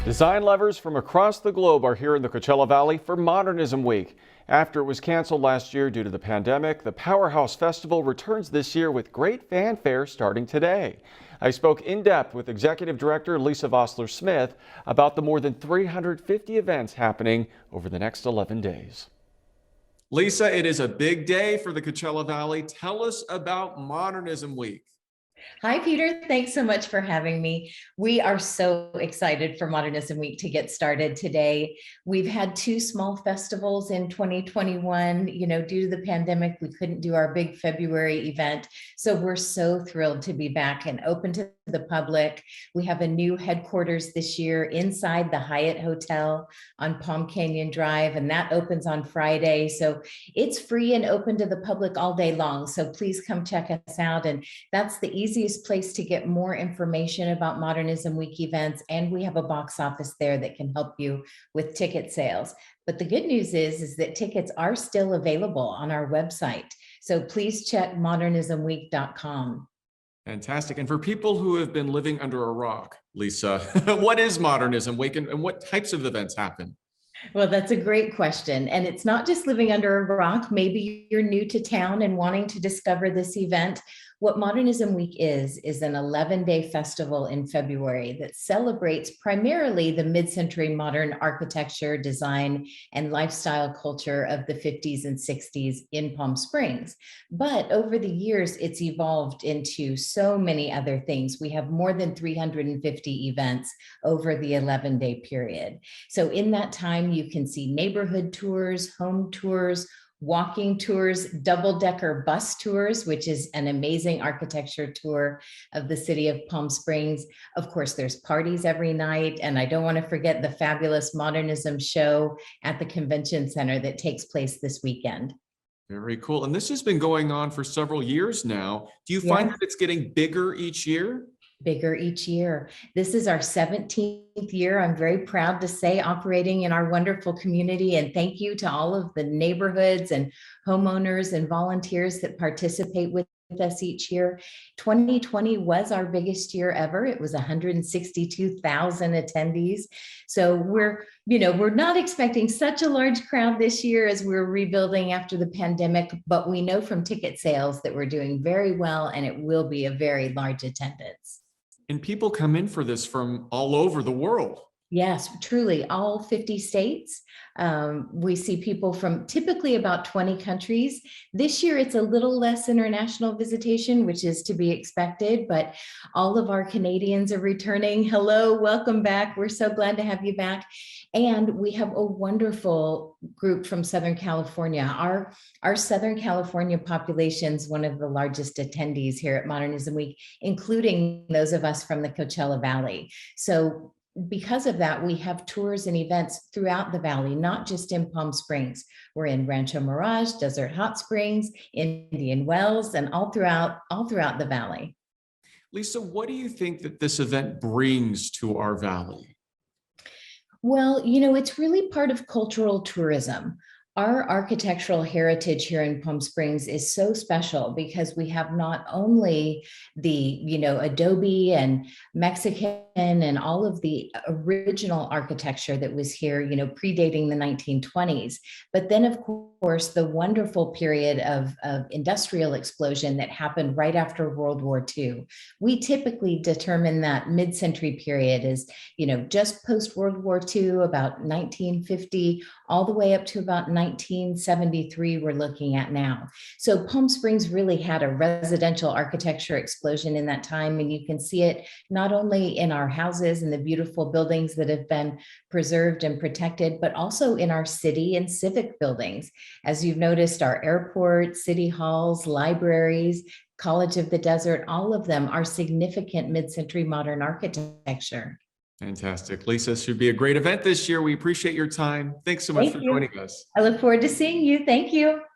Design lovers from across the globe are here in the Coachella Valley for Modernism Week. After it was canceled last year due to the pandemic, the Powerhouse Festival returns this year with great fanfare starting today. I spoke in depth with Executive Director Lisa Vossler Smith about the more than 350 events happening over the next 11 days. Lisa, it is a big day for the Coachella Valley. Tell us about Modernism Week. Hi, Peter. Thanks so much for having me. We are so excited for Modernism Week to get started today. We've had two small festivals in 2021. Due to the pandemic, we couldn't do our big February event. So we're so thrilled to be back and open to the public. We have a new headquarters this year inside the Hyatt Hotel on Palm Canyon Drive, and that opens on Friday. So it's free and open to the public all day long. So please come check us out. And that's the easiest place to get more information about Modernism Week events. And we have a box office there that can help you with ticket sales. But the good news is that tickets are still available on our website. So please check modernismweek.com. Fantastic. And for people who have been living under a rock, Lisa, what is Modernism Week and what types of events happen? Well, that's a great question. And it's not just living under a rock. Maybe you're new to town and wanting to discover this event. What Modernism Week is an 11-day festival in February that celebrates primarily the mid-century modern architecture, design, and lifestyle culture of the 50s and 60s in Palm Springs. But over the years, it's evolved into so many other things. We have more than 350 events over the 11-day period. So in that time, you can see neighborhood tours, home tours, walking tours, double-decker bus tours, which is an amazing architecture tour of the city of Palm Springs. Of course, there's parties every night, and I don't want to forget the fabulous Modernism Show at the convention center that takes place this weekend. Very cool. And this has been going on for several years now. Do you find Yes. that it's getting bigger each year? Bigger each year. This is our 17th year. I'm very proud to say, operating in our wonderful community. And thank you to all of the neighborhoods and homeowners and volunteers that participate with us each year. 2020 was our biggest year ever. It was 162,000 attendees. So we're not expecting such a large crowd this year as we're rebuilding after the pandemic, but we know from ticket sales that we're doing very well, and it will be a very large attendance. And people come in for this from all over the world. Yes, truly, all 50 states. We see people from typically about 20 countries. This year, it's a little less international visitation, which is to be expected, but all of our Canadians are returning. Hello, welcome back. We're so glad to have you back. And we have a wonderful group from Southern California. Our Southern California population is one of the largest attendees here at Modernism Week, including those of us from the Coachella Valley. So because of that, we have tours and events throughout the valley, not just in Palm Springs. We're in Rancho Mirage, Desert Hot Springs, Indian Wells, and all throughout the valley. Lisa, what do you think that this event brings to our valley? Well, it's really part of cultural tourism. Our architectural heritage here in Palm Springs is so special because we have not only the, adobe and Mexican and all of the original architecture that was here, predating the 1920s, but then of course the wonderful period of industrial explosion that happened right after World War II. We typically determine that mid-century period as, just post World War II, about 1950, all the way up to about 1973 we're looking at now. So Palm Springs really had a residential architecture explosion in that time, and you can see it not only in our houses and the beautiful buildings that have been preserved and protected, but also in our city and civic buildings. As you've noticed, our airport, city halls, libraries, College of the Desert, all of them are significant mid-century modern architecture. Fantastic. Lisa, should be a great event this year. We appreciate your time. Thanks so much Thank for you. joining us. I look forward to seeing you. Thank you.